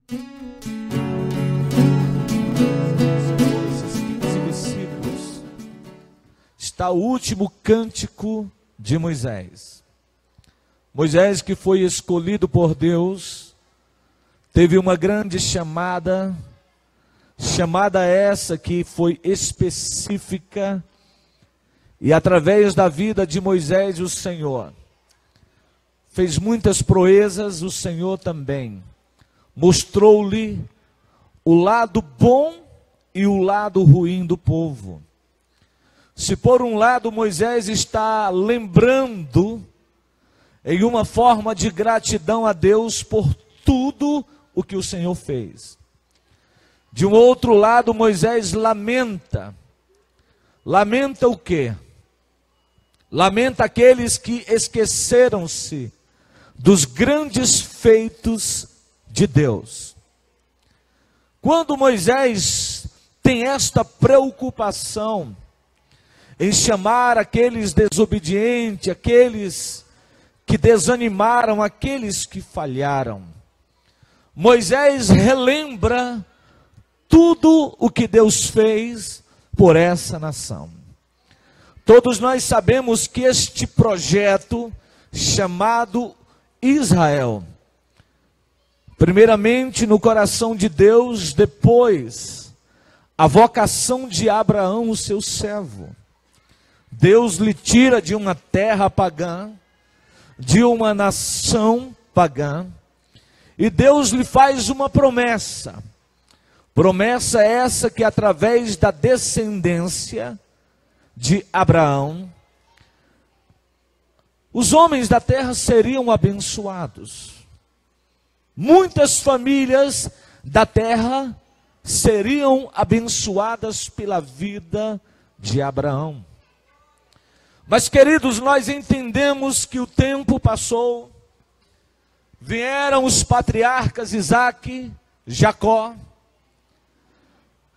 15 versículos, está o último cântico de Moisés. Moisés, que foi escolhido por Deus, teve uma grande chamada essa que foi específica, e através da vida de Moisés, o Senhor fez muitas proezas. O Senhor também mostrou-lhe o lado bom e o lado ruim do povo. Se por um lado Moisés está lembrando em uma forma de gratidão a Deus por tudo o que o Senhor fez, de um outro lado Moisés lamenta o quê? Lamenta aqueles que esqueceram-se dos grandes feitos de Deus. Quando Moisés tem esta preocupação em chamar aqueles desobedientes, aqueles que desanimaram, aqueles que falharam, Moisés relembra tudo o que Deus fez por essa nação. Todos nós sabemos que este projeto chamado Israel, primeiramente no coração de Deus, depois a vocação de Abraão, o seu servo. Deus lhe tira de uma terra pagã, de uma nação pagã, e Deus lhe faz uma promessa. Promessa essa que através da descendência de Abraão, os homens da terra seriam abençoados. Muitas famílias da terra seriam abençoadas pela vida de Abraão. Mas, queridos, nós entendemos que o tempo passou, vieram os patriarcas Isaque, Jacó,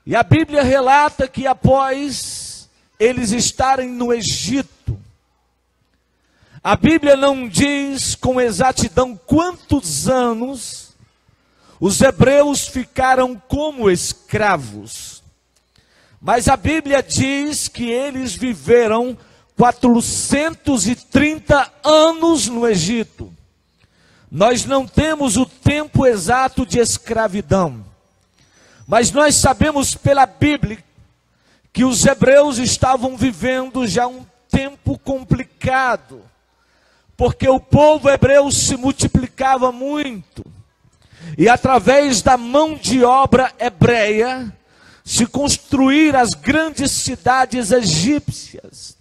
e a Bíblia relata que após eles estarem no Egito, a Bíblia não diz com exatidão quantos anos os hebreus ficaram como escravos, mas a Bíblia diz que eles viveram 430 anos no Egito. Nós não temos o tempo exato de escravidão, mas nós sabemos pela Bíblia que os hebreus estavam vivendo já um tempo complicado, porque o povo hebreu se multiplicava muito, e através da mão de obra hebreia se construíram as grandes cidades egípcias,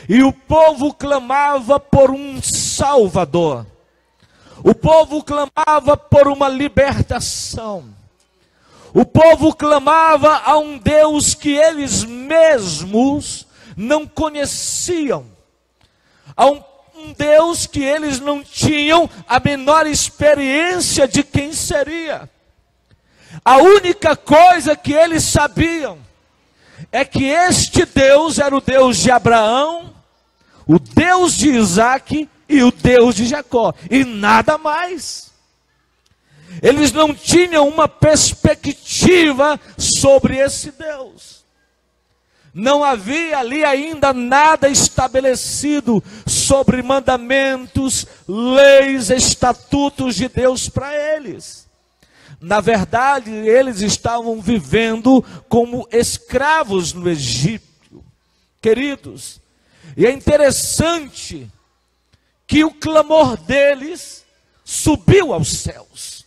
e o povo clamava por um Salvador, o povo clamava por uma libertação, o povo clamava a um Deus que eles mesmos não conheciam, a um Deus que eles não tinham a menor experiência de quem seria. A única coisa que eles sabiam é que este Deus era o Deus de Abraão, o Deus de Isaque e o Deus de Jacó, e nada mais. Eles não tinham uma perspectiva sobre esse Deus. Não havia ali ainda nada estabelecido sobre mandamentos, leis, estatutos de Deus para eles. Na verdade, eles estavam vivendo como escravos no Egito. Queridos, e é interessante que o clamor deles subiu aos céus.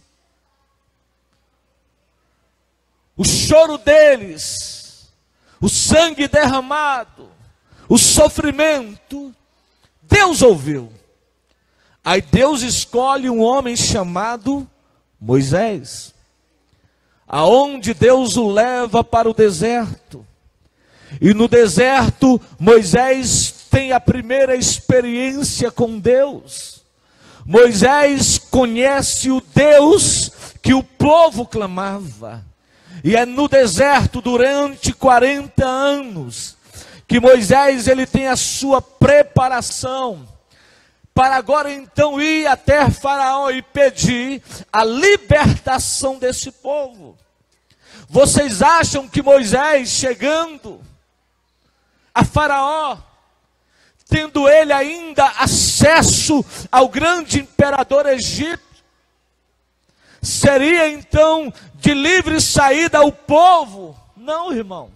O choro deles, o sangue derramado, o sofrimento, Deus ouviu. Aí Deus escolhe um homem chamado Moisés, aonde Deus o leva para o deserto. E no deserto, Moisés tem a primeira experiência com Deus. Moisés conhece o Deus que o povo clamava. E é no deserto, durante 40 anos, que Moisés ele tem a sua preparação para agora então ir até Faraó e pedir a libertação desse povo. Vocês acham que Moisés chegando a Faraó, tendo ele ainda acesso ao grande imperador egípcio, seria então de livre saída ao povo? Não, irmão.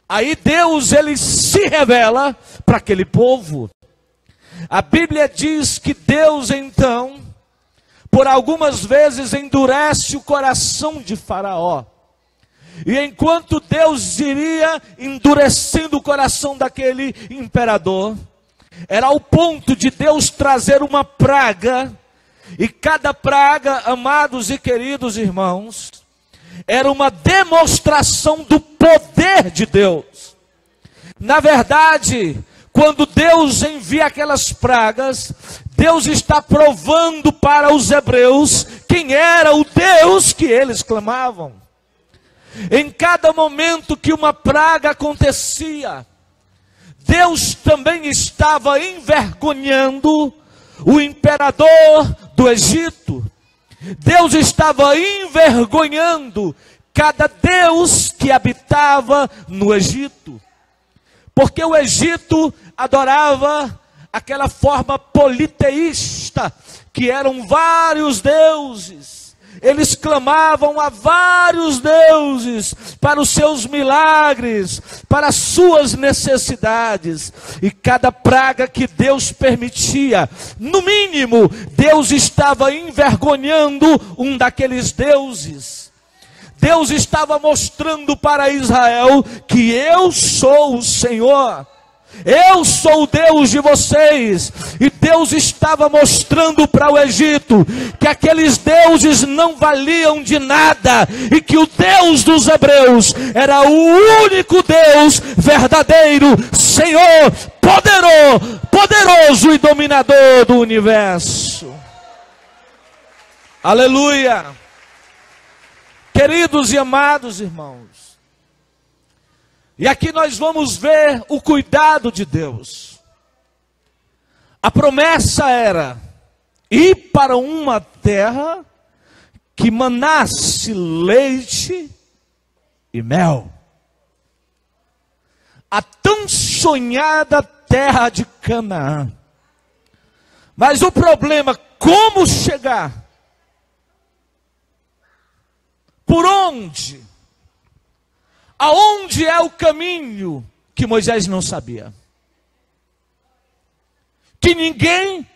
Aí Deus, ele se revela para aquele povo. A Bíblia diz que Deus então, por algumas vezes, endurece o coração de Faraó. E enquanto Deus iria endurecendo o coração daquele imperador, era ao ponto de Deus trazer uma praga. E cada praga, amados e queridos irmãos, era uma demonstração do poder de Deus. Na verdade, quando Deus envia aquelas pragas, Deus está provando para os hebreus quem era o Deus que eles clamavam. Em cada momento que uma praga acontecia, Deus também estava envergonhando o imperador do Egito. Deus estava envergonhando cada deus que habitava no Egito. Porque o Egito adorava aquela forma politeísta, que eram vários deuses. Eles clamavam a vários deuses para os seus milagres, para as suas necessidades. E cada praga que Deus permitia, no mínimo, Deus estava envergonhando um daqueles deuses. Deus estava mostrando para Israel que eu sou o Senhor. Eu sou o Deus de vocês. E Deus estava mostrando para o Egito que aqueles deuses não valiam de nada, e que o Deus dos hebreus era o único Deus verdadeiro, Senhor, poderoso e dominador do universo. Aleluia. Queridos e amados irmãos, e aqui nós vamos ver o cuidado de Deus. A promessa era ir para uma terra que manasse leite e mel. A tão sonhada terra de Canaã. Mas o problema, como chegar? Por onde? Aonde é o caminho que Moisés não sabia? Que ninguém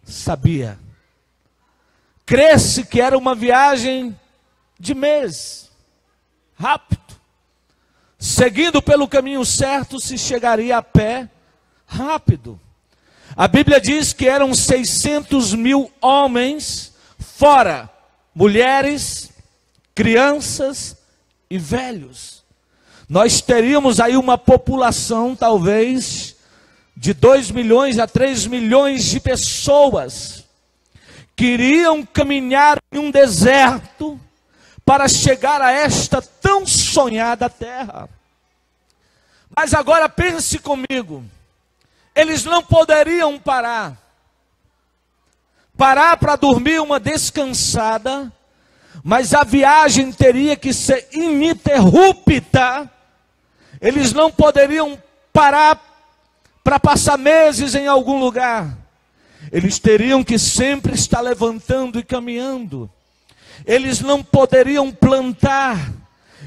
sabia. Crê-se que era uma viagem de mês, rápido. Seguindo pelo caminho certo, se chegaria a pé, rápido. A Bíblia diz que eram 600.000 homens, fora mulheres, crianças e velhos. Nós teríamos aí uma população, talvez, de 2 milhões a 3 milhões de pessoas que iriam caminhar em um deserto para chegar a esta tão sonhada terra. Mas agora pense comigo, eles não poderiam parar para dormir uma descansada, mas a viagem teria que ser ininterrupta. Eles não poderiam parar para passar meses em algum lugar. Eles teriam que sempre estar levantando e caminhando. Eles não poderiam plantar.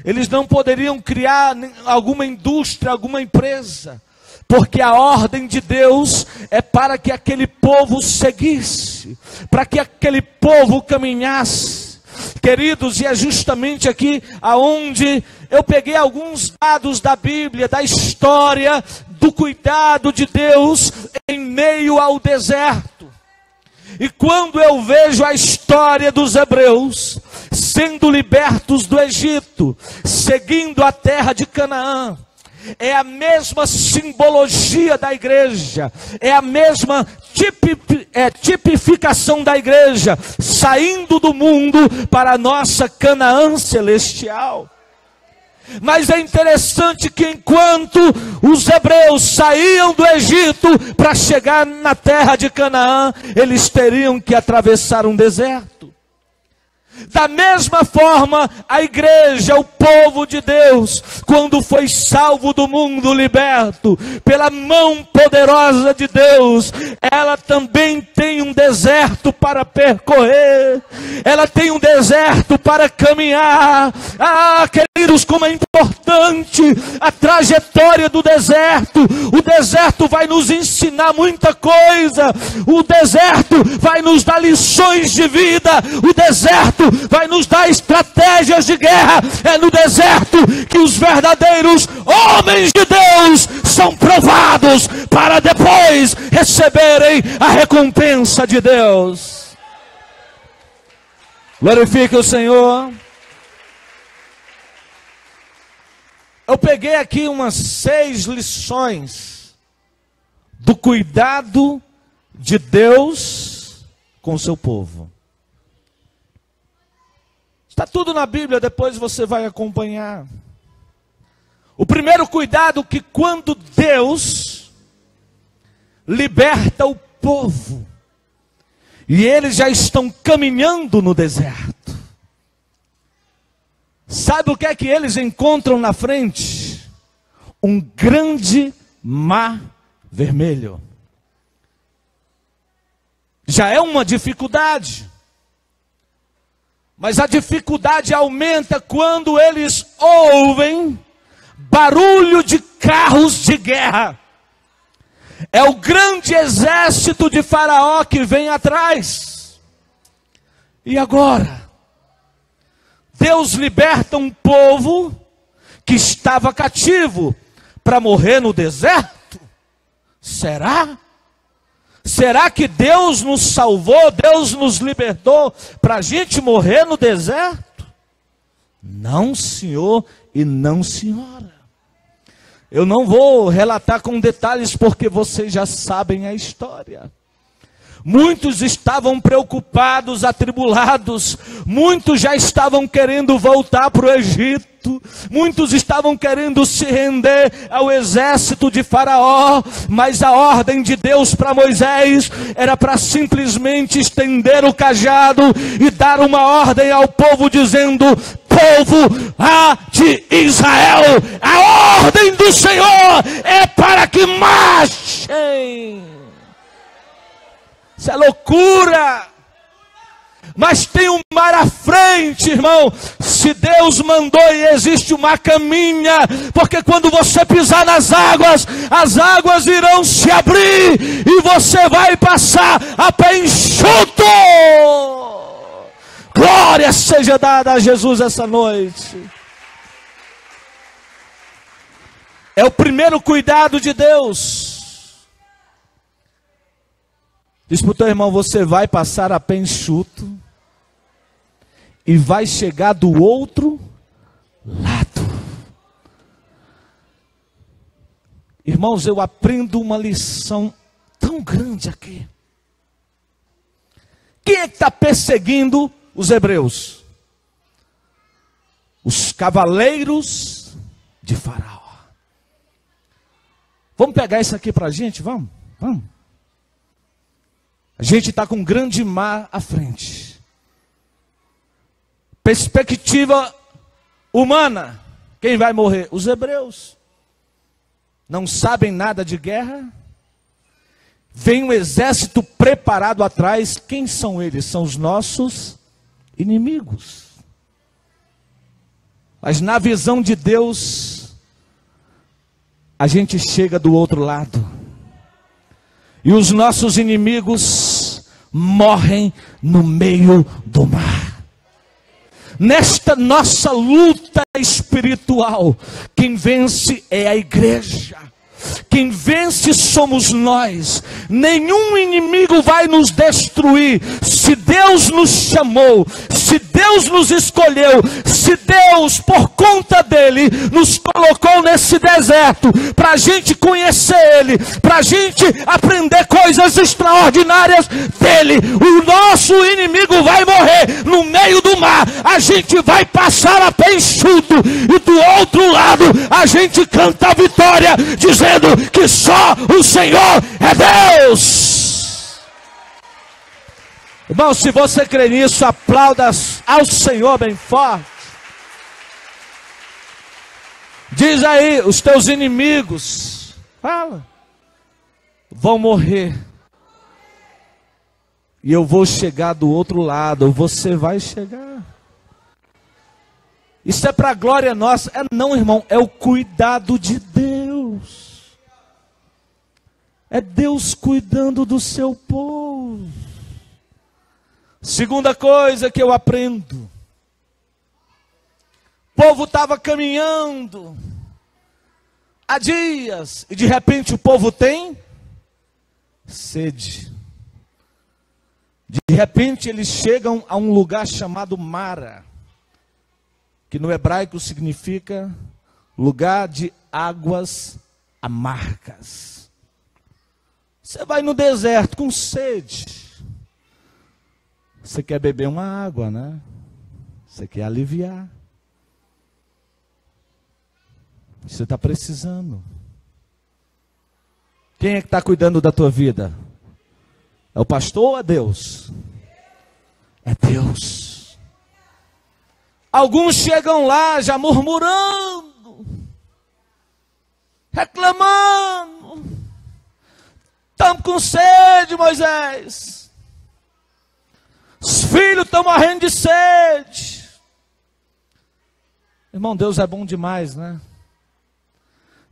Eles não poderiam criar alguma indústria, alguma empresa. Porque a ordem de Deus é para que aquele povo seguisse, para que aquele povo caminhasse. Queridos, e é justamente aqui aonde eu peguei alguns dados da Bíblia, da história, do cuidado de Deus em meio ao deserto. E quando eu vejo a história dos hebreus sendo libertos do Egito, seguindo a terra de Canaã, é a mesma simbologia da igreja, é a mesma tipificação da igreja, saindo do mundo para a nossa Canaã celestial. Mas é interessante que enquanto os hebreus saíam do Egito para chegar na terra de Canaã, eles teriam que atravessar um deserto. Da mesma forma, a igreja, o povo de Deus, quando foi salvo do mundo, liberto pela mão poderosa de Deus, ela também tem um deserto para percorrer, ela tem um deserto para caminhar. Ah, queridos, como é importante a trajetória do deserto. O deserto vai nos ensinar muita coisa, o deserto vai nos dar lições de vida, o deserto vai nos dar estratégias de guerra. É no deserto que os verdadeiros homens de Deus são provados para depois receberem a recompensa de Deus. Glorifique o Senhor. Eu peguei aqui umas 6 lições do cuidado de Deus com o seu povo. Está tudo na Bíblia, depois você vai acompanhar. O primeiro cuidado que quando Deus liberta o povo, e eles já estão caminhando no deserto, sabe o que é que eles encontram na frente? Um grande mar vermelho. Já é uma dificuldade. Mas a dificuldade aumenta quando eles ouvem barulho de carros de guerra. É o grande exército de Faraó que vem atrás. E agora? Deus liberta um povo que estava cativo para morrer no deserto? Será? Será que Deus nos salvou, Deus nos libertou para a gente morrer no deserto? Não, senhor e não, senhora. Eu não vou relatar com detalhes porque vocês já sabem a história. Muitos estavam preocupados, atribulados. Muitos já estavam querendo voltar para o Egito. Muitos estavam querendo se render ao exército de Faraó. Mas a ordem de Deus para Moisés era para simplesmente estender o cajado e dar uma ordem ao povo dizendo: povo de Israel, a ordem do Senhor é para que marchem. Isso é loucura. Mas tem um mar à frente, irmão. Se Deus mandou e existe uma caminha, porque quando você pisar nas águas, as águas irão se abrir e você vai passar a pé enxuto. Glória seja dada a Jesus essa noite. É o primeiro cuidado de Deus. Diz para o teu irmão: você vai passar a pé enxuto e vai chegar do outro lado. Irmãos, eu aprendo uma lição tão grande aqui. Quem é que está perseguindo os hebreus? Os cavaleiros de Faraó. Vamos pegar isso aqui para a gente? Vamos. A gente está com um grande mar à frente. Perspectiva humana. Quem vai morrer? Os hebreus. Não sabem nada de guerra. Vem um exército preparado atrás. Quem são eles? São os nossos inimigos. Mas na visão de Deus, a gente chega do outro lado. E os nossos inimigos morrem no meio do mar. Nesta nossa luta espiritual, quem vence é a igreja. Quem vence somos nós. Nenhum inimigo vai nos destruir. Se Deus nos chamou, se Deus nos escolheu, se Deus, por conta dele, nos colocou nesse deserto, para a gente conhecer ele, para a gente aprender coisas extraordinárias dele, o nosso inimigo vai morrer no meio do mar. mar, a gente vai passar a pé enxuto, e do outro lado a gente canta a vitória, dizendo que só o Senhor é Deus. Irmão, se você crê nisso, aplauda ao Senhor bem forte. Diz aí, os teus inimigos, fala, vão morrer. E eu vou chegar do outro lado, você vai chegar. Isso é para a glória nossa. É não, irmão, é o cuidado de Deus. É Deus cuidando do seu povo. Segunda coisa que eu aprendo. O povo estava caminhando há dias, e de repente o povo tem sede. De repente eles chegam a um lugar chamado Mara, que no hebraico significa lugar de águas amargas. Você vai no deserto com sede. Você quer beber uma água, né? Você quer aliviar. Você está precisando. Quem é que está cuidando da tua vida? É o pastor ou é Deus? É Deus. Alguns chegam lá já murmurando, reclamando. Estamos com sede, Moisés. Os filhos estão morrendo de sede. Irmão, Deus é bom demais, né?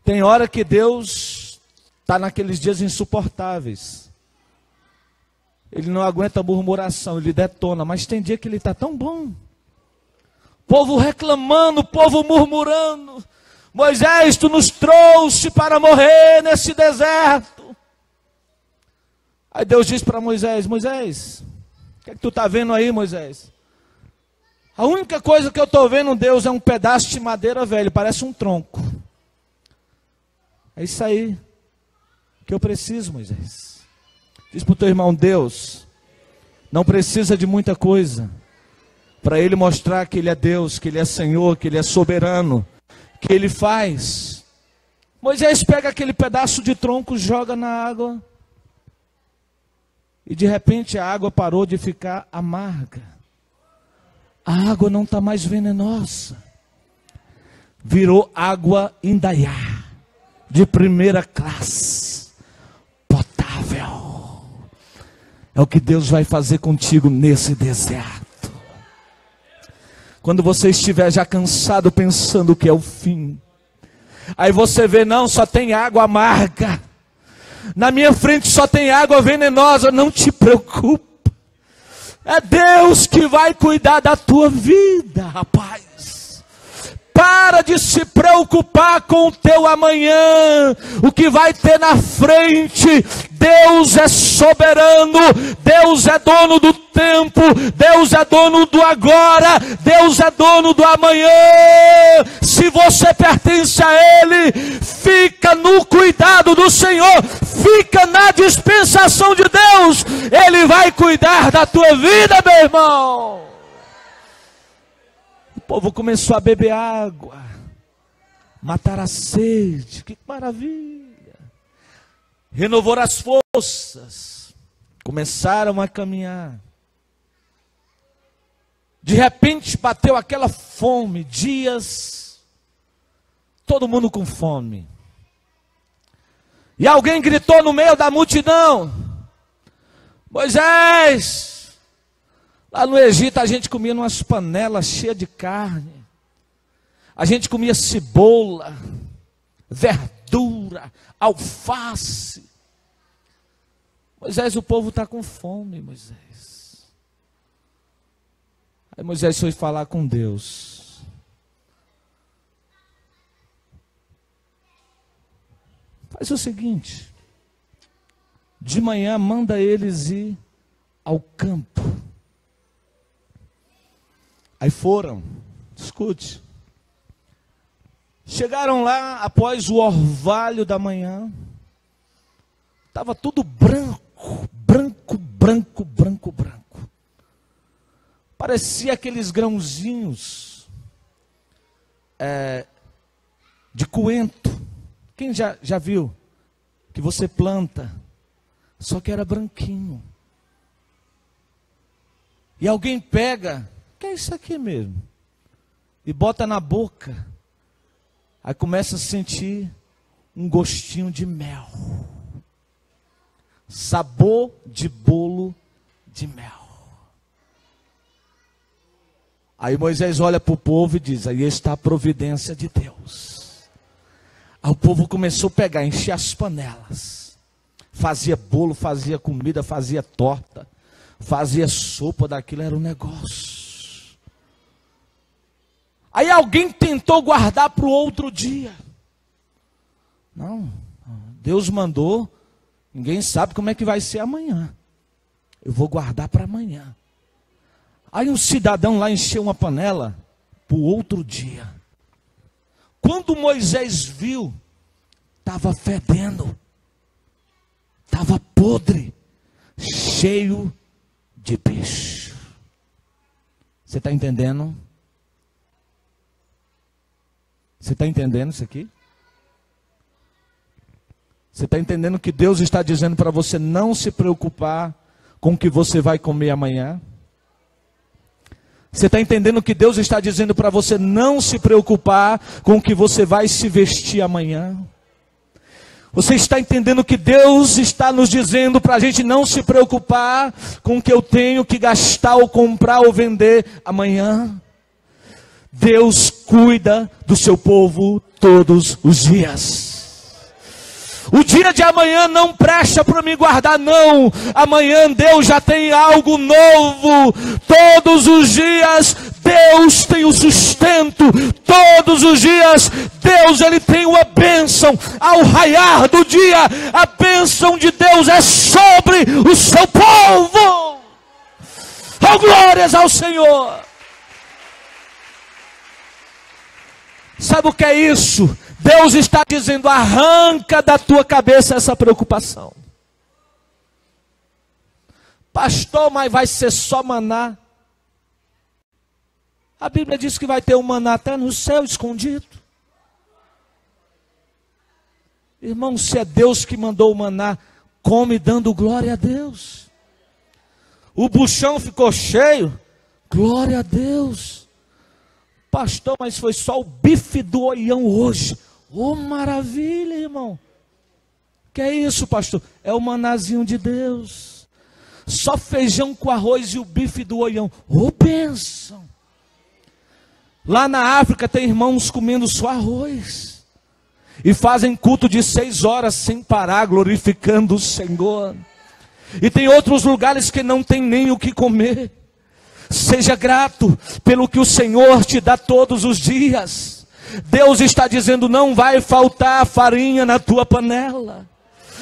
Tem hora que Deus está naqueles dias insuportáveis. Ele não aguenta murmuração, ele detona. Mas tem dia que ele está tão bom. O povo reclamando, o povo murmurando. Moisés, tu nos trouxe para morrer nesse deserto. Aí Deus diz para Moisés, Moisés, o que é que tu está vendo aí, Moisés? A única coisa que eu estou vendo, Deus, é um pedaço de madeira velho, parece um tronco. É isso aí que eu preciso, Moisés. Diz para o teu irmão, Deus não precisa de muita coisa para Ele mostrar que Ele é Deus, que Ele é Senhor, que Ele é soberano, que Ele faz. Moisés pega aquele pedaço de tronco, joga na água, e de repente a água parou de ficar amarga. A água não está mais venenosa. Virou água Indaiá, de primeira classe, potável. É o que Deus vai fazer contigo nesse deserto. Quando você estiver já cansado pensando que é o fim, aí você vê, não, só tem água amarga. Na minha frente só tem água venenosa. Não te preocupe. É Deus que vai cuidar da tua vida, rapaz. Para de se preocupar com o teu amanhã. O que vai ter na frente. Deus é soberano. Deus é dono do tempo. Deus é dono do agora. Deus é dono do amanhã. Se você pertence a Ele, fica no cuidado do Senhor. Fica na dispensação de Deus. Ele vai cuidar da tua vida, meu irmão. O povo começou a beber água, matar a sede, que maravilha. Renovou as forças, começaram a caminhar. De repente bateu aquela fome, dias, todo mundo com fome. E alguém gritou no meio da multidão, Moisés, lá no Egito a gente comia umas panelas cheias de carne. A gente comia cebola, verdura, alface. Moisés, o povo está com fome, Moisés. Aí Moisés foi falar com Deus. Faz o seguinte, de manhã manda eles ir ao campo. Aí foram, escute. Chegaram lá após o orvalho da manhã. Estava tudo branco, branco, branco, branco, branco. parecia aqueles grãozinhos de coentro. Quem já viu que você planta, só que era branquinho. E alguém pega, que é isso aqui mesmo, e bota na boca, aí começa a sentir um gostinho de mel, sabor de bolo de mel. Aí Moisés olha para o povo e diz: aí está a providência de Deus. Aí o povo começou a pegar, encher as panelas, fazia bolo, fazia comida, fazia torta, fazia sopa daquilo, era um negócio. Aí alguém tentou guardar para o outro dia. Não, Deus mandou, ninguém sabe como é que vai ser amanhã. Eu vou guardar para amanhã. Aí um cidadão lá encheu uma panela para o outro dia. Quando Moisés viu, estava fedendo, estava podre, cheio de bicho. Você está entendendo? Você está entendendo isso aqui? Você está entendendo que Deus está dizendo para você não se preocupar com o que você vai comer amanhã? Você está entendendo que Deus está dizendo para você não se preocupar com o que você vai se vestir amanhã? Você está entendendo que Deus está nos dizendo para a gente não se preocupar com o que eu tenho que gastar ou comprar ou vender amanhã? Deus cuida do seu povo todos os dias. O dia de amanhã não presta para me guardar, não. Amanhã Deus já tem algo novo. Todos os dias Deus tem o sustento. Todos os dias Deus, Ele tem uma bênção. Ao raiar do dia, a bênção de Deus é sobre o seu povo. Oh, glórias ao Senhor. Sabe o que é isso? Deus está dizendo: arranca da tua cabeça essa preocupação. Pastor, mas vai ser só maná? A Bíblia diz que vai ter um maná até no céu escondido. Irmão, se é Deus que mandou o maná, come dando glória a Deus. O buchão ficou cheio, glória a Deus. Pastor, mas foi só o bife do Oião hoje. Oh, maravilha, irmão. Que é isso, pastor? É o manazinho de Deus. Só feijão com arroz e o bife do Oião. Oh, bênção. Lá na África tem irmãos comendo só arroz. E fazem culto de 6 horas sem parar, glorificando o Senhor. E tem outros lugares que não tem nem o que comer. Seja grato pelo que o Senhor te dá todos os dias. Deus está dizendo: não vai faltar farinha na tua panela.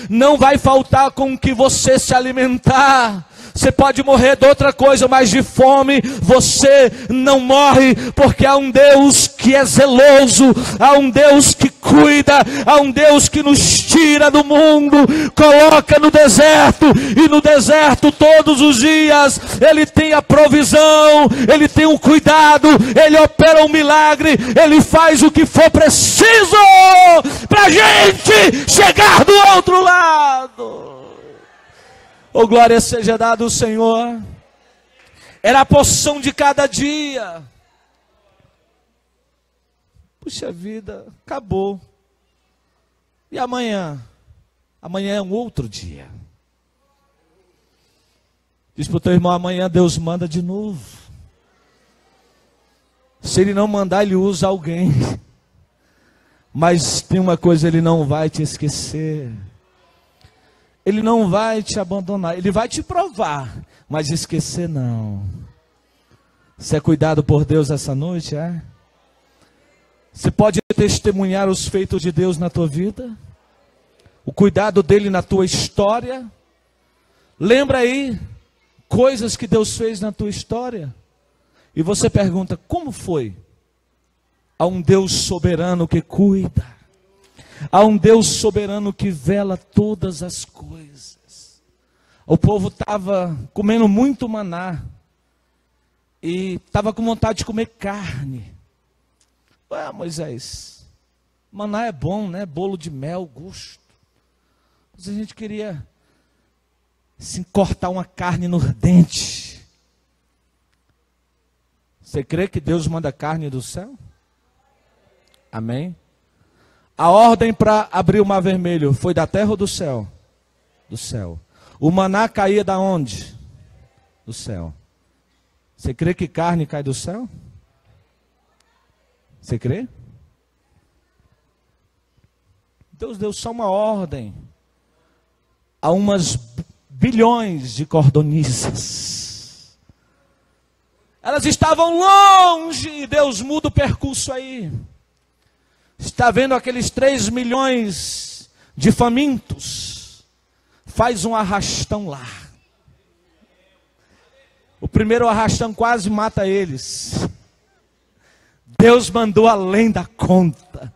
Não vai faltar com que você se alimentar. Você pode morrer de outra coisa, mas de fome você não morre, porque há um Deus que é zeloso, há um Deus que cuida, há um Deus que nos tira do mundo, coloca no deserto, e no deserto todos os dias Ele tem a provisão, Ele tem o cuidado, Ele opera um milagre, Ele faz o que for preciso para a gente chegar do outro lado. Oh, glória seja dada ao Senhor. Era a porção de cada dia. Puxa vida, acabou. E amanhã? Amanhã é um outro dia. Diz para o teu irmão: amanhã Deus manda de novo. Se Ele não mandar, Ele usa alguém. Mas tem uma coisa: Ele não vai te esquecer. Ele não vai te abandonar. Ele vai te provar, mas esquecer não. Você é cuidado por Deus essa noite, é? Você pode testemunhar os feitos de Deus na tua vida? O cuidado dele na tua história? Lembra aí coisas que Deus fez na tua história? E você pergunta: como foi? Há um Deus soberano que cuida. Há um Deus soberano que vela todas as coisas. O povo estava comendo muito maná. e estava com vontade de comer carne. Ué, Moisés, maná é bom, né? Bolo de mel, gosto. Mas a gente queria assim, cortar uma carne no dente. Você crê que Deus manda carne do céu? Amém? A ordem para abrir o mar vermelho foi da terra ou do céu? Do céu. O maná caía da onde? Do céu. Você crê que carne cai do céu? Você crê? Deus deu só uma ordem a umas bilhões de cordonizas. Elas estavam longe e Deus muda o percurso aí. Está vendo aqueles 3 milhões de famintos? Faz um arrastão lá. O primeiro arrastão quase mata eles. Deus mandou além da conta.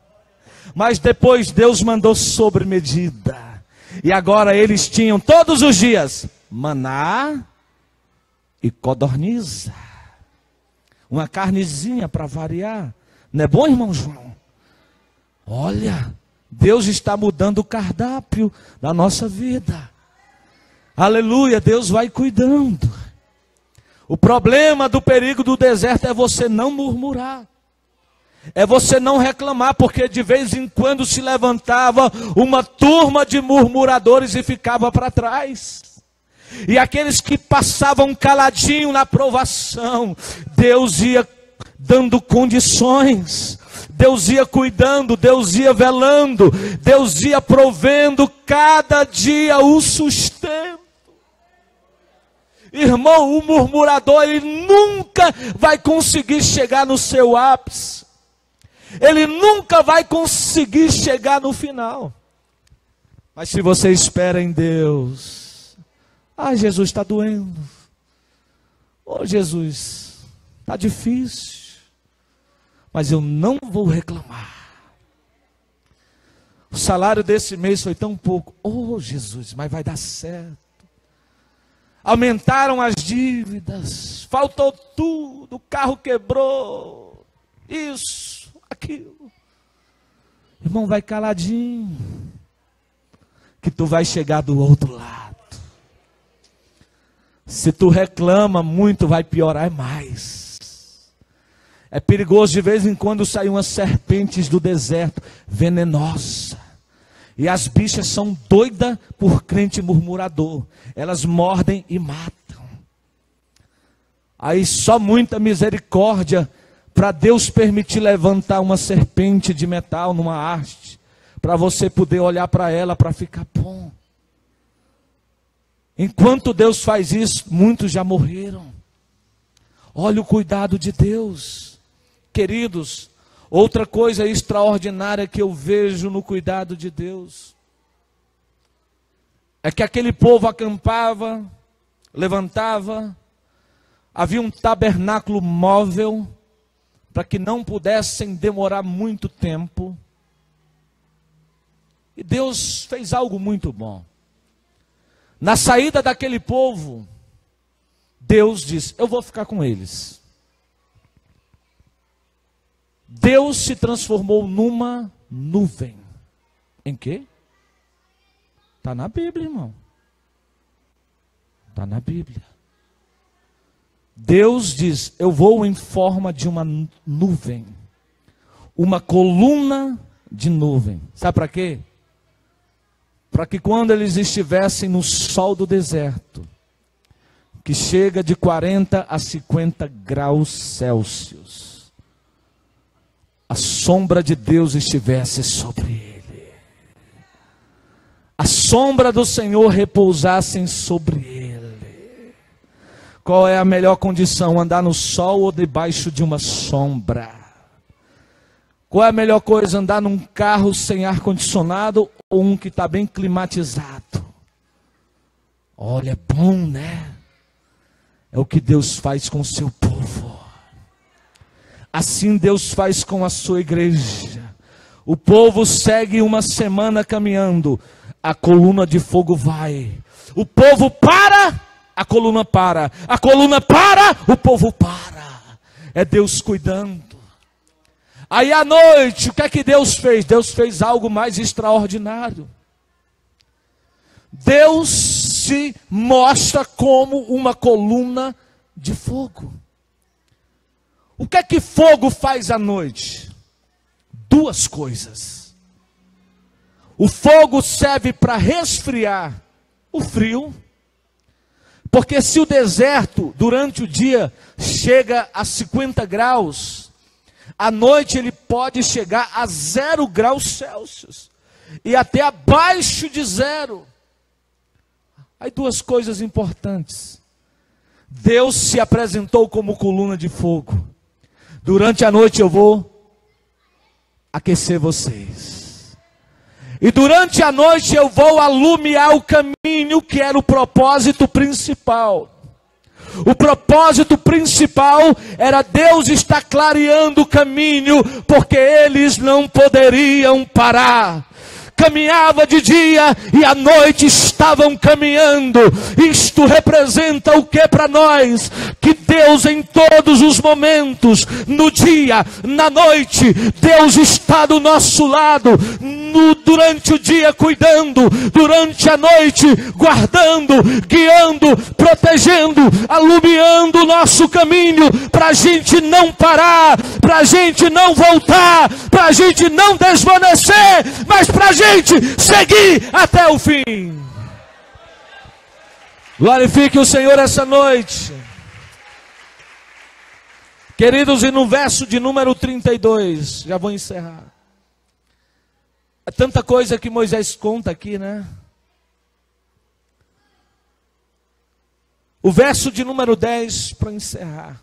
Mas depois Deus mandou sobre medida. E agora eles tinham todos os dias maná e codorniza. Uma carnezinha para variar. Não é bom, irmão João? Olha, Deus está mudando o cardápio da nossa vida. Aleluia, Deus vai cuidando. O problema do perigo do deserto é você não murmurar. É você não reclamar, porque de vez em quando se levantava uma turma de murmuradores e ficava para trás. E aqueles que passavam caladinho na provação, Deus ia dando condições. Deus ia cuidando, Deus ia velando, Deus ia provendo cada dia o sustento. Irmão, o murmurador, ele nunca vai conseguir chegar no seu ápice. Ele nunca vai conseguir chegar no final. Mas se você espera em Deus, Jesus está doendo. Jesus, está difícil. Mas eu não vou reclamar. O salário desse mês foi tão pouco. Jesus, mas vai dar certo. Aumentaram as dívidas. Faltou tudo. O carro quebrou. Isso, aquilo. Irmão, vai caladinho. Que tu vai chegar do outro lado. Se tu reclama muito, vai piorar mais. É perigoso de vez em quando sair umas serpentes do deserto, venenosa. E as bichas são doidas por crente murmurador. Elas mordem e matam. Aí só muita misericórdia para Deus permitir levantar uma serpente de metal numa haste. Para você poder olhar para ela para ficar bom. Enquanto Deus faz isso, muitos já morreram. Olha o cuidado de Deus. Queridos, outra coisa extraordinária que eu vejo no cuidado de Deus é que aquele povo acampava, levantava, havia um tabernáculo móvel para que não pudessem demorar muito tempo. E Deus fez algo muito bom. Na saída daquele povo, Deus disse: eu vou ficar com eles. Deus se transformou numa nuvem. Em quê? Está na Bíblia, irmão. Está na Bíblia. Deus diz: eu vou em forma de uma nuvem. Uma coluna de nuvem. Sabe para quê? Para que quando eles estivessem no sol do deserto, que chega de 40 a 50 graus Celsius, a sombra de Deus estivesse sobre ele. A sombra do Senhor repousasse sobre ele. Qual é a melhor condição? Andar no sol ou debaixo de uma sombra? Qual é a melhor coisa? Andar num carro sem ar-condicionado ou um que está bem climatizado? Olha, é bom, né? É o que Deus faz com o seu povo. Assim Deus faz com a sua igreja. O povo segue uma semana caminhando, a coluna de fogo vai. O povo para, a coluna para. A coluna para, o povo para. é Deus cuidando. Aí à noite, o que é que Deus fez? Deus fez algo mais extraordinário. Deus se mostra como uma coluna de fogo. O que é que fogo faz à noite? Duas coisas. O fogo serve para resfriar o frio, porque se o deserto durante o dia chega a 50 graus, à noite ele pode chegar a 0 graus Celsius e até abaixo de 0. Aí duas coisas importantes. Deus se apresentou como coluna de fogo. Durante a noite eu vou aquecer vocês. E durante a noite eu vou alumiar o caminho, que era o propósito principal. O propósito principal era Deus estar clareando o caminho, porque eles não poderiam parar. Caminhava de dia e à noite estavam caminhando. Isto representa o que para nós? Que Deus em todos os momentos, no dia, na noite, Deus está do nosso lado, durante o dia cuidando, durante a noite guardando, guiando, protegendo, alumiando o nosso caminho, para a gente não parar, para a gente não voltar, para a gente não desvanecer, mas para a gente seguir até o fim. Glorifique o Senhor essa noite. Queridos, e no verso de número 32, já vou encerrar. É tanta coisa que Moisés conta aqui, né? O verso de número 10, para encerrar.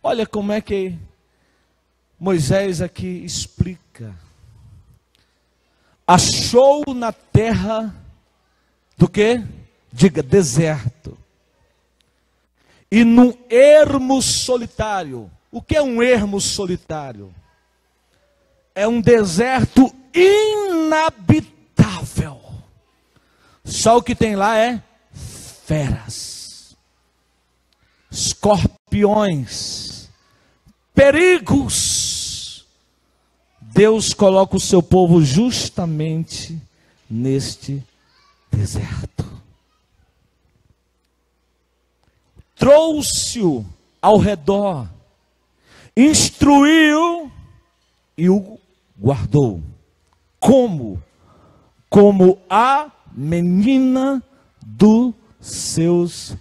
Olha como é que Moisés aqui explica. Achou na terra do quê? Diga, deserto. E num ermo solitário. O que é um ermo solitário? É um deserto inabitável. Só o que tem lá é feras, escorpiões, perigos. Deus coloca o seu povo justamente neste deserto. Trouxe-o ao redor, instruiu e o guardou. Como? Como a menina dos seus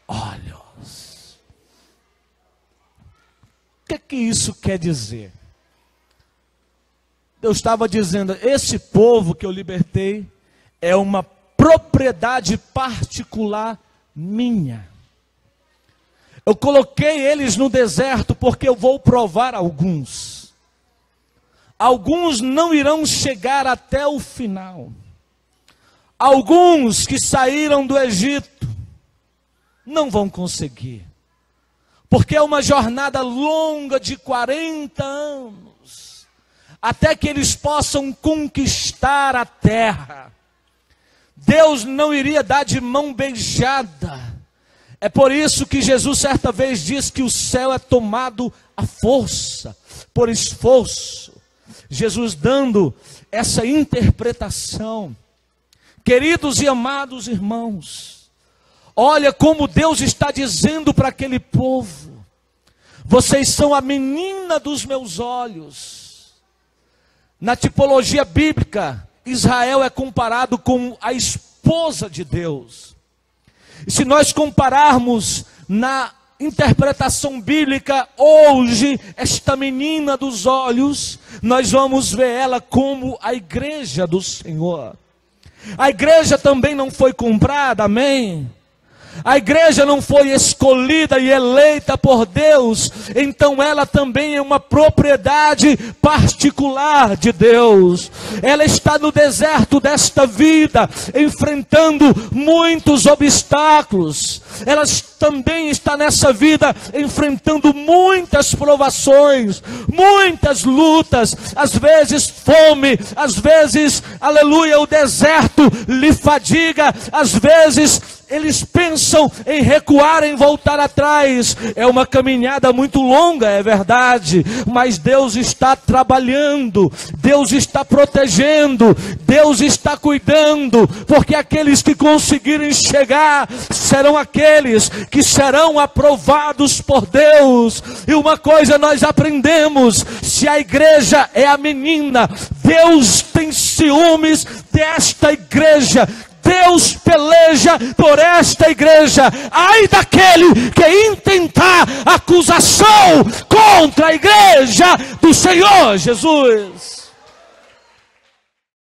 olhos. O que é que isso quer dizer? Deus estava dizendo, esse povo que eu libertei é uma propriedade particular minha. Eu coloquei eles no deserto porque eu vou provar alguns. Alguns não irão chegar até o final. Alguns que saíram do Egito não vão conseguir. Porque é uma jornada longa de 40 anos. Até que eles possam conquistar a terra. Deus não iria dar de mão beijada. É por isso que Jesus certa vez diz que o céu é tomado à força, por esforço. Jesus dando essa interpretação. Queridos e amados irmãos, olha como Deus está dizendo para aquele povo: vocês são a menina dos meus olhos. Na tipologia bíblica, Israel é comparado com a esposa de Deus. E se nós compararmos na interpretação bíblica, hoje, esta menina dos olhos, nós vamos ver ela como a igreja do Senhor. A igreja também não foi comprada, amém? A igreja não foi escolhida e eleita por Deus, então ela também é uma propriedade particular de Deus. Ela está no deserto desta vida, enfrentando muitos obstáculos. Ela também está nessa vida, enfrentando muitas provações, muitas lutas, às vezes fome, às vezes, aleluia, o deserto lhe fadiga, às vezes eles pensam em recuar, em voltar atrás. É uma caminhada muito longa, é verdade, mas Deus está trabalhando, Deus está protegendo, Deus está cuidando, porque aqueles que conseguirem chegar serão aqueles que serão aprovados por Deus. E uma coisa nós aprendemos: se a igreja é a menina, Deus tem ciúmes desta igreja. Deus peleja por esta igreja. Ai daquele que intentar acusação contra a igreja do Senhor Jesus.